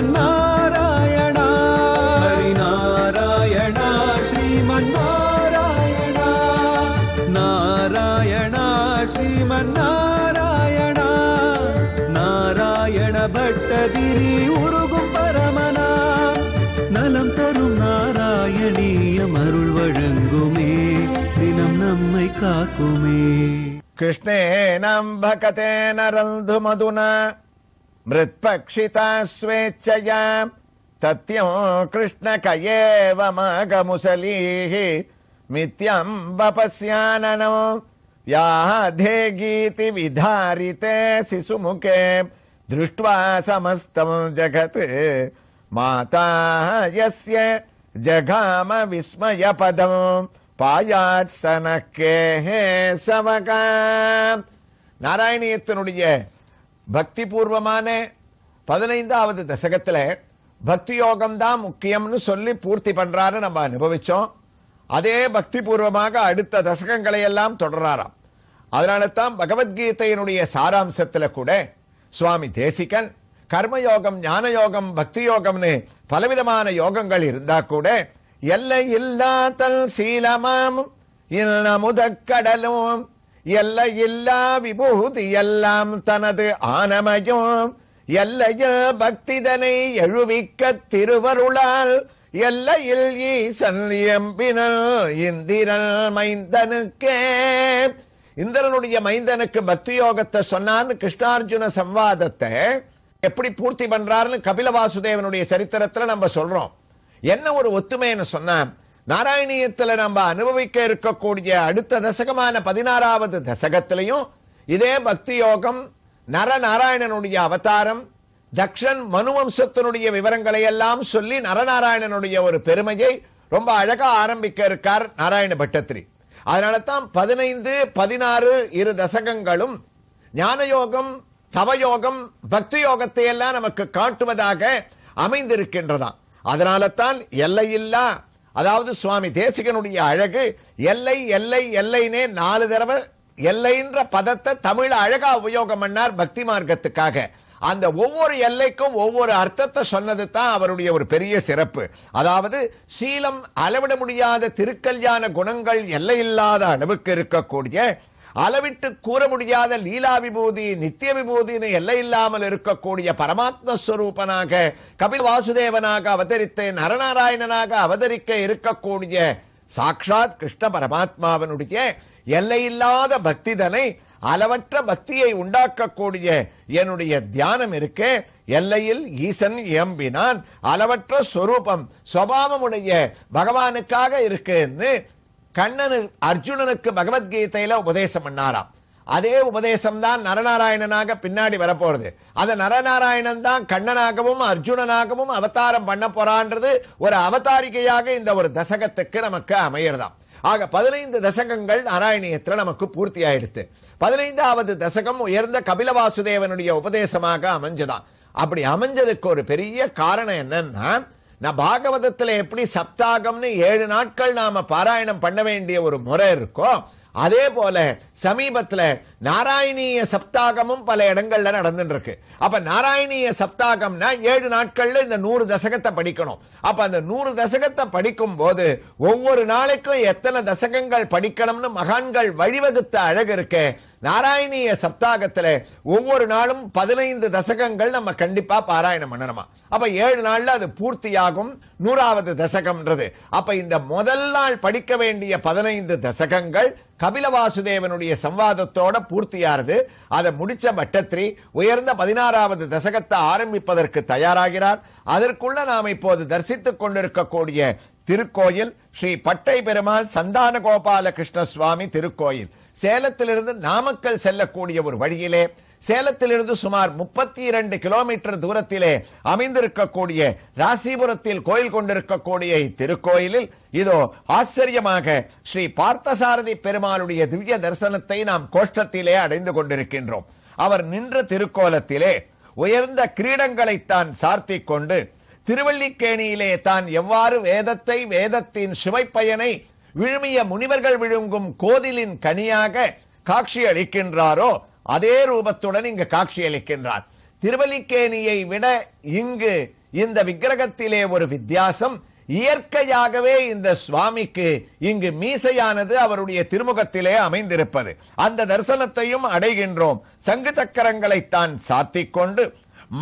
ஸ்ரீமன்னாராயணா ஹரிநாராயணா ஸ்ரீமன்னாராயணா நாராயணா ஸ்ரீமன்னாராயணா நாராயண பட்டதிரி உருகும் பரமனா நலம் தரும் நாராயணீயம் அருள் வழங்குமே தினம் நம்மை காக்குமே. கிருஷ்ணேனம் பகதேன ரந்து மதுனா மிருத்பக்ஷிதா ஸ்வேச்சயா தத்யம் கிருஷ்ண கயேவ மகமுசலீஹி மித்யம் வபஸ்யானனோ யாதே கீதி விதாரிதே சிசுமுகே திருஷ்ட்வா சமஸ்தம் ஜகத் மாதா யஸ்ய ஜகாம விஸ்மய பதம் பாயாத் சனக்கே சவகா. நாராயணியத்தினுடைய பக்தி பூர்வமான 15வது தசகத்துல பக்தி யோகம் தான் முக்கியம்னு சொல்லி பூர்த்தி பண்றாரு நம்ம அனுபவிச்சோம். அதே பக்தி பூர்வமாக அடுத்த தசகங்களை எல்லாம் தொடராராம். அதனால தான் பகவத்கீதையினுடைய சாராம்சத்துல கூட சுவாமி தேசிகன் கர்மயோகம், ஞான யோகம், பக்தி யோகம்னு பலவிதமான யோகங்கள் இருந்தா கூட எல்லை இல்லாதல் சீலமாம் முதக்கடலும் எல்லை இல்லா விபூதி எல்லாம் தனது ஆனமயம் எல்லையில் பக்திதனை எழுவிக்க திருவருளால் எல்லையில் ஈசன் எம்பினல் இந்திரன் மைந்தனுக்கே. இந்திரனுடைய மைந்தனுக்கு பக்தி யோகத்தை சொன்னான்னு கிருஷ்ணார்ஜுன சம்வாதத்தை எப்படி பூர்த்தி பண்றாருன்னு கபில வாசுதேவனுடைய சரித்திரத்துல நம்ம சொல்றோம். என்ன ஒரு ஒத்துமைன்னு சொன்னா, நாராயணியத்துல நம்ம அனுபவிக்க இருக்கக்கூடிய அடுத்த தசகமான 16வது தசகத்திலையும் இதே பக்தி யோகம், நரநாராயணனுடைய அவதாரம், தக்ஷன் மனுவம்சத்தினுடைய விவரங்களை எல்லாம் சொல்லி நரநாராயணனுடைய ஒரு பெருமையை ரொம்ப அழகா ஆரம்பிக்க இருக்கார் நாராயண பட்டத்திரி. அதனால தான் 15, 16 இரு தசகங்களும் ஞான யோகம், தவயோகம், பக்தி யோகத்தை எல்லாம் நமக்கு காட்டுவதாக அமைந்திருக்கின்றதாம். அதனால தான் எல்லையில்லா, அதாவது சுவாமி தேசிகனுடைய அழகு எல்லை எல்லை எல்லைனே 4 தடவை எல்லைன்ற பதத்தை தமிழ் அழகா உபயோகம் பண்ணார் பக்தி மார்க்கத்துக்காக. அந்த ஒவ்வொரு எல்லைக்கும் ஒவ்வொரு அர்த்தத்தை சொன்னது தான் அவருடைய ஒரு பெரிய சிறப்பு. அதாவது சீலம், அளவிட முடியாத திருக்கல்யாண குணங்கள் எல்லையில்லாத அளவுக்கு இருக்கக்கூடிய, அளவிட்டு கூற முடியாத லீலா விபூதி, நித்திய விபூதினு எல்லை இல்லாமல் இருக்கக்கூடிய பரமாத்ம ஸ்வரூபனாக கபில வாசுதேவனாக அவதரித்து நரநாராயணனாக அவதரிக்க இருக்கக்கூடிய சாக்ஷாத் கிருஷ்ண பரமாத்மாவனுடைய எல்லையில்லாத பக்திதனை, அளவற்ற பக்தியை உண்டாக்கக்கூடிய என்னுடைய தியானம் இருக்கே, எல்லையில் ஈசன் எம்பினான் அளவற்ற ஸ்வரூபம் சுபாவமுடைய பகவானுக்காக இருக்குன்னு கண்ணனு அர்ஜுனனுக்கு பகவத்கீதையில உபதேசம் பண்ணாராம். அதே உபதேசம் தான் நரநாராயணனாக பின்னாடி வரப்போறது. அந்த நரநாராயணன் தான் கண்ணனாகவும் அர்ஜுனனாகவும் அவதாரம் பண்ண போறான்றது ஒரு அவதாரிகையாக இந்த ஒரு தசகத்துக்கு நமக்கு அமையறதாம். ஆக 15 தசகங்கள் நாராயணியத்துல நமக்கு பூர்த்தி ஆயிடுத்து. 15வது தசகம் உயர்ந்த கபில வாசுதேவனுடைய உபதேசமாக அமைஞ்சதான். அப்படி அமைஞ்சதுக்கு ஒரு பெரிய காரணம் என்னன்னா, நான் பாகவதத்துல எப்படி சப்தாகம்னு 7 நாட்கள் நாம பாராயணம் பண்ண வேண்டிய ஒரு முறை இருக்கோ, அதே போல சமீபத்துல நாராயணீய சப்தாகமும் பல இடங்கள்ல நடந்துட்டு இருக்கு. அப்ப நாராயணீய சப்தாகம்னா 7 நாட்கள்ல இந்த 100 தசகத்தை படிக்கணும். அப்ப அந்த 100 தசகத்தை படிக்கும் போது ஒவ்வொரு நாளைக்கும் எத்தனை தசகங்கள் படிக்கணும்னு மகான்கள் வழிவகுத்த அழகு இருக்கு. நாராயணீய சப்தாகத்துல ஒவ்வொரு நாளும் 15 தசகங்கள் நம்ம கண்டிப்பா பாராயணம் பண்ணணுமா. அப்ப 7 நாள்ல அது பூர்த்தியாகும் 100வது தசகம்ன்றது. அப்ப இந்த முதல் நாள் படிக்க வேண்டிய 15 தசகங்கள் கபில வாசுதேவனுடைய சம்வாதத்தோட பூர்த்தியானது. அதை முடிச்ச பட்டத்திரி உயர்ந்த 16வது தசகத்தை ஆரம்பிப்பதற்கு தயாராகிறார். அதற்குள்ள நாம் இப்போது தரிசித்துக் கொண்டிருக்கக்கூடிய திருக்கோயில் ஸ்ரீ பட்டை பெருமாள் சந்தான கோபால கிருஷ்ண சுவாமி திருக்கோயில். சேலத்திலிருந்து நாமக்கல் செல்லக்கூடிய ஒரு வழியிலே, சேலத்திலிருந்து சுமார் 32 கிலோமீட்டர் தூரத்திலே அமைந்திருக்கக்கூடிய ராசிபுரத்தில் கோயில் கொண்டிருக்கக்கூடிய இத்திருக்கோயிலில் இதோ ஆச்சரியமாக ஸ்ரீ பார்த்தசாரதி பெருமாளுடைய திவ்ய தரிசனத்தை நாம் கோஷ்டத்திலே அடைந்து கொண்டிருக்கின்றோம். அவர் நின்ற திருக்கோலத்திலே உயர்ந்த கிரீடங்களைத்தான் சார்த்திக் கொண்டு திருவல்லிக்கேணியிலே தான் எவ்வாறு வேதத்தை, வேதத்தின் சுவைப்பயனை விழுமிய முனிவர்கள் விழுங்கும் கோதிலின் கனியாக காட்சி அளிக்கின்றாரோ அதே ரூபத்துடன் இங்கு காட்சி அளிக்கின்றார். திருவல்லிக்கேணியை விட இங்கு இந்த விக்கிரகத்திலே ஒரு வித்தியாசம், இயற்கையாகவே இந்த சுவாமிக்கு இங்கு மீசையானது அவருடைய திருமுகத்திலே அமைந்திருப்பது. அந்த தரிசனத்தையும் அடைகின்றோம். சங்கு சக்கரங்களை தான் சாத்திக் கொண்டு,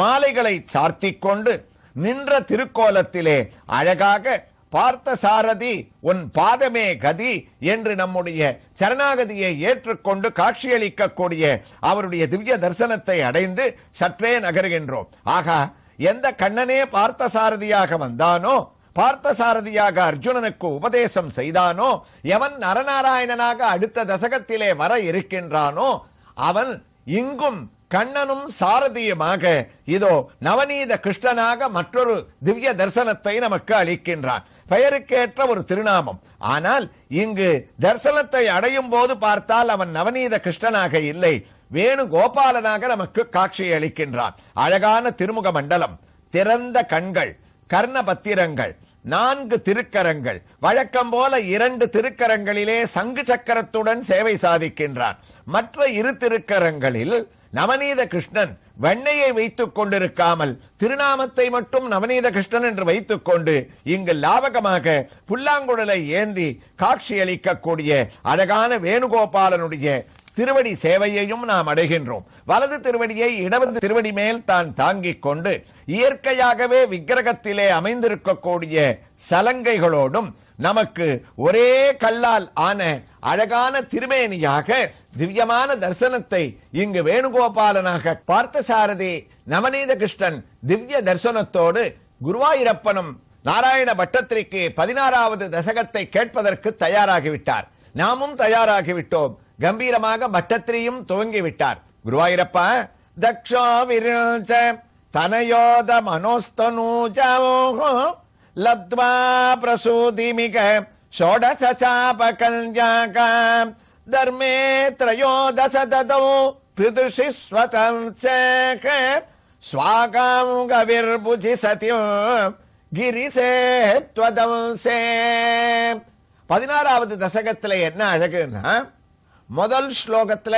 மாலைகளை சாத்திக் கொண்டு நின்ற திருக்கோலத்திலே அழகாக பார்த்த சாரதி உன் பாதமே கதி என்று நம்முடைய சரணாகதியை ஏற்றுக்கொண்டு காட்சியளிக்கக்கூடிய அவருடைய திவ்ய தரிசனத்தை அடைந்து சற்றே நகர்கின்றோம். ஆகா, எந்த கண்ணனே பார்த்த சாரதியாக வந்தானோ, பார்த்த சாரதியாக அர்ஜுனனுக்கு உபதேசம் செய்தானோ, எவன் நரநாராயணனாக அடுத்த தசகத்திலே வர இருக்கின்றானோ, அவன் இங்கும் கண்ணனும் சாரதியுமாக இதோ நவநீத கிருஷ்ணனாக மற்றொரு திவ்ய தரிசனத்தை நமக்கு அளிக்கின்றான். பெயருக்கேற்ற ஒரு திருநாமம். ஆனால் இங்கு தரிசனத்தை அடையும் போது பார்த்தால் அவன் நவநீத கிருஷ்ணனாக இல்லை, வேணுகோபாலனாக நமக்கு காட்சியை அளிக்கின்றான். அழகான திருமுக மண்டலம், திறந்த கண்கள், கர்ண பத்திரங்கள், 4 திருக்கரங்கள், வழக்கம் போல 2 திருக்கரங்களிலே சங்கு சக்கரத்துடன் சேவை சாதிக்கின்றான். மற்ற 2 திருக்கரங்களில் நவநீத கிருஷ்ணன் வெண்ணையை வைத்துக் கொண்டிருக்காமல் திருநாமத்தை மட்டும் நவநீத கிருஷ்ணன் என்று வைத்துக் கொண்டு இங்கு லாவகமாக புல்லாங்குழலை ஏந்தி காட்சியளிக்கக்கூடிய அழகான வேணுகோபாலனுடைய திருவடி சேவையையும் நாம் அடைகின்றோம். வலது திருவடியை இடது திருவடி மேல் தான் தாங்கிக் கொண்டு இயற்கையாகவே விக்கிரகத்திலே அமைந்திருக்கக்கூடிய சலங்கைகளோடும் நமக்கு ஒரே கல்லால் ஆன அழகான திருமேனியாக திவ்யமான தரிசனத்தை இங்கு வேணுகோபாலனாக பார்த்தசாரதி நவநீத கிருஷ்ணன் திவ்ய தரிசனத்தோடு குருவாயூரப்பனும் நாராயண பட்டத்திரிக்கு 16வது தசகத்தை கேட்பதற்கு தயாராகிவிட்டார். நாமும் தயாராகிவிட்டோம். கம்பீரமாக பட்டத்திரியும் துவங்கிவிட்டார். குருவாயூரப்பா, தக்ஷோ விருச்ச தனயோத மனோஸ்தனூஜோ லப்த்வா பிரசூதிமிக ஷோடச சாப கல்யாகம் தர்மே த்ரயோதச ததோ பிதுஷி ஸ்வதம் சேக ஸ்வாகம் கவிர்புஜி சத்யம் கிரிசே த்வதம்சே. 16வது தசகத்துல என்ன அழகுன்னா, முதல் ஸ்லோகத்துல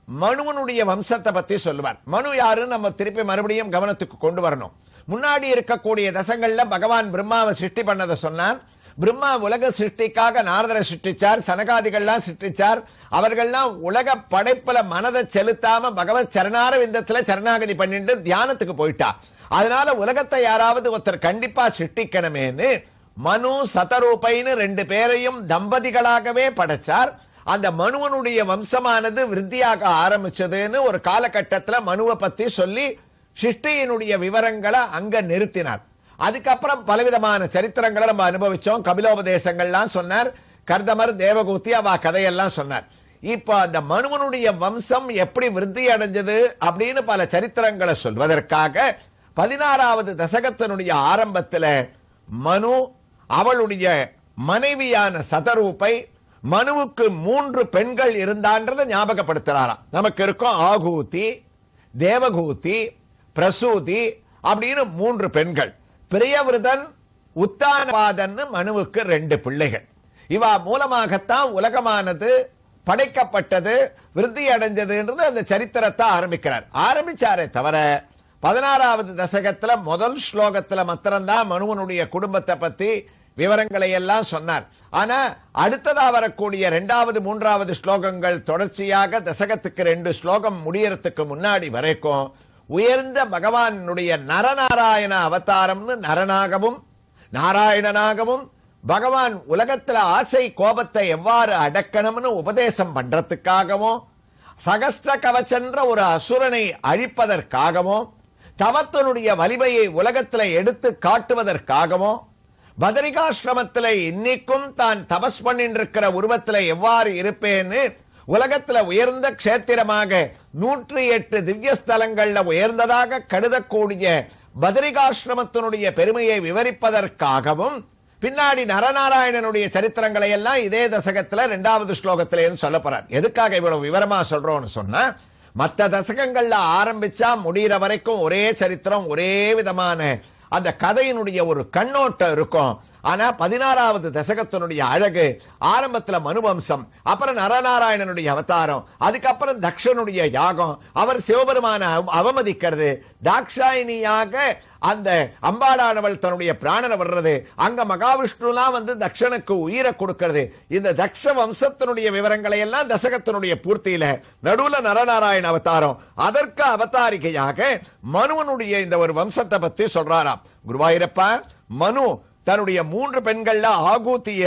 மனுவனுடைய வம்சத்தை பத்தி சொல்லுவார். மனு யாருன்னு நம்ம திருப்பி மறுபடியும் கவனத்துக்கு கொண்டு வரணும். முன்னாடி இருக்கக்கூடிய தசங்கள்ல பகவான் பிரம்மாவை சிருஷ்டி பண்ணதை சொன்னார். பிரம்மா உலக சிருஷ்டிக்காக நாரதரை சிருஷ்டிச்சார், சனகாதிகள்லாம் சிருஷ்டிச்சார். அவர்கள்லாம் உலக படைப்புல மனதை செலுத்தாம பகவத் சரணார விந்தத்துல சரணாகதி பண்ணிட்டு தியானத்துக்கு போயிட்டா. அதனால உலகத்தை யாராவது ஒருத்தர் கண்டிப்பா சிருஷ்டிக்கணுமேன்னு மனு சதரூபைன்னு 2 பேரையும் தம்பதிகளாகவே படைச்சார். அந்த மனுவனுடைய வம்சமானது விருத்தியாக ஆரம்பிச்சதுன்னு ஒரு காலகட்டத்துல மனுவை பத்தி சொல்லி சிருஷ்டியினுடைய விவரங்களை அங்க நிறுத்தினார். அதுக்கப்புறம் பலவிதமான சரித்திரங்களை நம்ம அனுபவிச்சோம். கபிலோபதேசங்கள்லாம் சொன்னார். கர்தமர், தேவகூதி அவ கதையெல்லாம் சொன்னார். இப்ப அந்த மனுவனுடைய வம்சம் எப்படி விருத்தி அடைஞ்சது அப்படின்னு பல சரித்திரங்களை சொல்வதற்காக 16வது தசகத்தினுடைய ஆரம்பத்துல மனு, அவளுடைய மனைவியான சதரூபை, மனுவுக்கு 3 பெண்கள் இருந்தான்றதை ஞாபகப்படுத்துறாராம். நமக்கு இருக்கும் ஆகூதி, தேவகூதி, பிரசூதி அப்படின்னு 3 பெண்கள். பிரியவிரதன், உத்தானபாதன் மனுவுக்கு 2 பிள்ளைகள். இவா மூலமாகத்தான் உலகமானது படைக்கப்பட்டது, விருத்தி அடைஞ்சதுன்றது அந்த சரித்திரத்தை ஆரம்பிக்கிறார். ஆரம்பிச்சாரே தவிர 16வது தசகத்துல முதல் ஸ்லோகத்துல மாத்திரம்தான் மனுவனுடைய குடும்பத்தை பத்தி விவரங்களை எல்லாம் சொன்னார். ஆனா அடுத்ததா வரக்கூடிய 2வது 3வது ஸ்லோகங்கள் தொடர்ச்சியாக தசகத்துக்கு 2 ஸ்லோகம் முடியறதுக்கு முன்னாடி வரைக்கும் உயர்ந்த பகவானுடைய நரநாராயண அவதாரம்னு நரனாகவும் நாராயணனாகவும் பகவான் உலகத்துல ஆசை கோபத்தை எவ்வாறு அடக்கணும்னு உபதேசம் பண்றதுக்காகவும், சகஸ்ர கவச்சென்ற ஒரு அசுரனை அழிப்பதற்காகவும், தவத்தினுடைய வலிமையை உலகத்துல எடுத்து காட்டுவதற்காகவும், பதரிகாசிரமத்தில் இன்னைக்கும் தான் தபஸ் பண்ணிட்டு இருக்கிற உருவத்துல எவ்வாறு இருப்பேன்னு உலகத்துல உயர்ந்த கஷேத்திரமாக 108 திவ்ய ஸ்தலங்கள்ல உயர்ந்ததாக கருதக்கூடிய பதரிகாசிரமத்தினுடைய பெருமையை விவரிப்பதற்காகவும், பின்னாடி நரநாராயணனுடைய சரித்திரங்களை எல்லாம் இதே தசகத்துல 2வது ஸ்லோகத்திலே சொல்ல போறார். எதுக்காக இவ்வளவு விவரமா சொல்றோம்னு சொன்னா, மற்ற தசகங்கள்ல ஆரம்பிச்சா முடிகிற வரைக்கும் ஒரே சரித்திரம், ஒரே விதமான அந்த கதையினுடைய ஒரு கண்ணோட்டம் இருக்கும். ஆனா 16வது தசகத்தினுடைய அழகு ஆரம்பத்துல மனுவம்சம், அப்புறம் நரநாராயணனுடைய அவதாரம், அதுக்கப்புறம் தக்ஷனுடைய யாகம், அவர் சிவபெருமான அவமதிக்கிறது, தாக்ஷாயினியாக அந்த அம்பாளானவள் தன்னுடைய பிராணனை வர்றது, அங்க மகாவிஷ்ணுலாம் வந்து தக்ஷனுக்கு உயிரை கொடுக்கிறது. இந்த தக்ஷ வம்சத்தினுடைய விவரங்களை எல்லாம் தசகத்தினுடைய பூர்த்தியில நடுவுல நரநாராயண அவதாரம், அதற்கு அவதாரிகையாக மனுவனுடைய இந்த ஒரு வம்சத்தை பத்தி சொல்றாராம். குருவாயூரப்பா, மனு தன்னுடைய 3 பெண்கள்ல ஆகூத்திய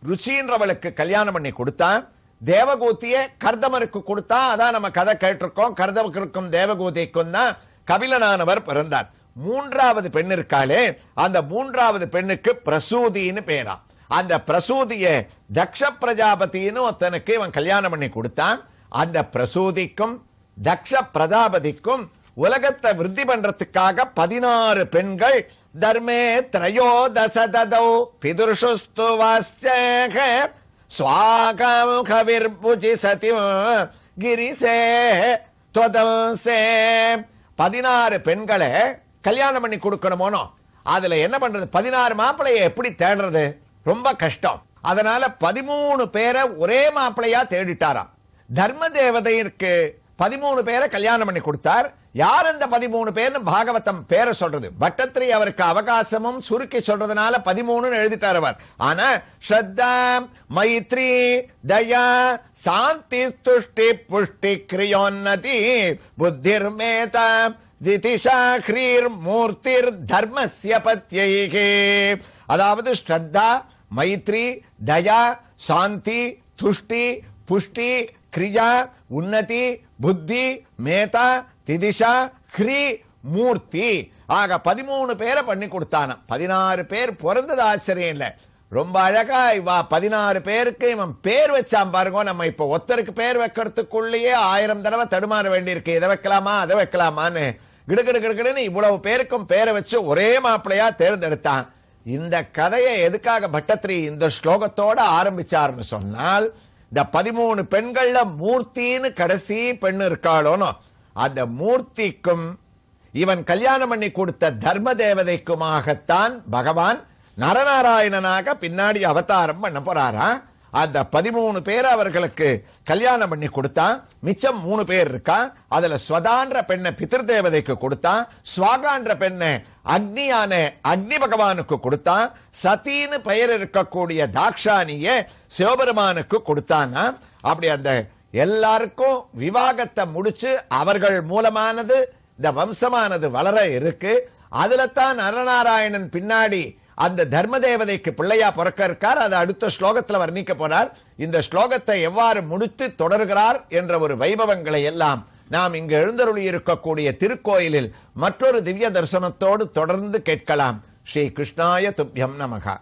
ருச்சின்றவளுக்கு கல்யாணம் பண்ணி கொடுத்தான். தேவகூத்திய கர்தமருக்கு கொடுத்தா. அதான் நம்ம கதை கேட்டிருக்கோம். கர்தமருக்கும் தேவகூதிக்கும் தான் கபிலனானவர் பிறந்தார். 3வது பெண் இருக்காளே, அந்த 3வது பெண்ணுக்கு பிரசூதின்னு பேரா. அந்த பிரசூதிய தக்ஷ பிரஜாபதினு ஒருத்தனுக்கு இவன் கல்யாணம் பண்ணி கொடுத்தான். அந்த பிரசூதிக்கும் தக்ஷ பிரஜாபதிக்கும் உலகத்தை விருத்தி பண்றதுக்காக 16 பெண்கள் தர்மே த்ரயோதசததௌ பிதுர்ஷுஸ்து வாஸ்சக ஸ்வாகம் கவிர்புஜி சதிம் கிரிசே தொதம்சே 16 பெண்களை கல்யாணம் பண்ணி கொடுக்கணுமோனோ. அதுல என்ன பண்றது? 16 மாப்பிளைய எப்படி தேடுறது? ரொம்ப கஷ்டம். அதனால 13 பேரை ஒரே மாப்பிளையா தேடிட்டாராம். தர்ம தேவதைக்கு 13 பேரை கல்யாணம் பண்ணி கொடுத்தார். யார் அந்த 13 பேர்னு பாகவதம் பேரை சொல்றது. பட்டத்திரி அவருக்கு அவகாசமும் சுருக்கி சொல்றதுனால 13 எழுதிட்டார் அவர். ஆனா ஸ்ரத்தா, மைத்ரி, தயா, சாந்தி, துஷ்டி, புஷ்டி, கிரியோன்னதி, புத்திர்மேதா, திதிஷா, ஹ்ரீர், மூர்த்திர், தர்மஸ்ய பத்யைகே. அதாவது ஸ்ரத்தா, மைத்ரி, தயா, சாந்தி, துஷ்டி, புஷ்டி, கிரியா, உன்னதி, புத்தி, மேதா, திதிஷா, ஹ்ரீ, மூர்த்தி. ஆக 13 பேரை பண்ணி கொடுத்தான. 16 பேர் பிறந்தது ஆச்சரியம் இல்ல. ரொம்ப அழகா இவா 16 பேருக்கு இவன் பேர் வச்சான் பாருங்க. நம்ம இப்ப ஒருத்தருக்கு பேர் வைக்கிறதுக்குள்ளேயே 1000 தடவை தடுமாற வேண்டியிருக்கு. இதை வைக்கலாமா அதை வைக்கலாமான்னு கிடுகிடுன்னு இவ்வளவு பேருக்கும் பேரை வச்சு ஒரே மாப்பிளையா தேர்ந்தெடுத்தான். இந்த கதையை எதுக்காக பட்டத்திரி இந்த ஸ்லோகத்தோட ஆரம்பிச்சாருன்னு சொன்னால், இந்த 13 பெண்கள்ல மூர்த்தின்னு கடைசி பெண் இருக்காளோனோ, அந்த மூர்த்திக்கும் இவன் கல்யாணம் பண்ணி கொடுத்த தர்ம தேவதைக்குமாகத்தான் பகவான் நரநாராயணனாக பின்னாடி அவதாரம் பண்ண போறாரா. அந்த 13 பேர் அவர்களுக்கு கல்யாணம் பண்ணி கொடுத்தான். மிச்சம் 3 பேர் இருக்கா. அதுல ஸ்வதான்ற பெண்ணை பிதிர் தேவதைக்கு கொடுத்தான். ஸ்வாகான்ற பெண்ணை அக்னியான அக்னி பகவானுக்கு கொடுத்தான். சதின்னு பெயர் இருக்கக்கூடிய தாக்ஷானிய சிவபெருமானுக்கு கொடுத்தானா. அப்படி அந்த எல்லாருக்கும் விவாகத்தை முடிச்சு அவர்கள் மூலமானது இந்த வம்சமானது வளர இருக்கு. அதுல தான் நரநாராயணன் பின்னாடி அந்த தர்ம தேவதைக்கு பிள்ளையா பிறக்க இருக்கார். அதை அடுத்த ஸ்லோகத்தில் வர்ணிக்க போறார். இந்த ஸ்லோகத்தை எவ்வாறு முடித்து தொடர்கிறார் என்ற ஒரு வைபவங்களை எல்லாம் நாம் இங்கு எழுந்தருளி இருக்கக்கூடிய திருக்கோயிலில் மற்றொரு திவ்ய தரிசனத்தோடு தொடர்ந்து கேட்கலாம். ஸ்ரீ கிருஷ்ணாய துப்யம் நமகா.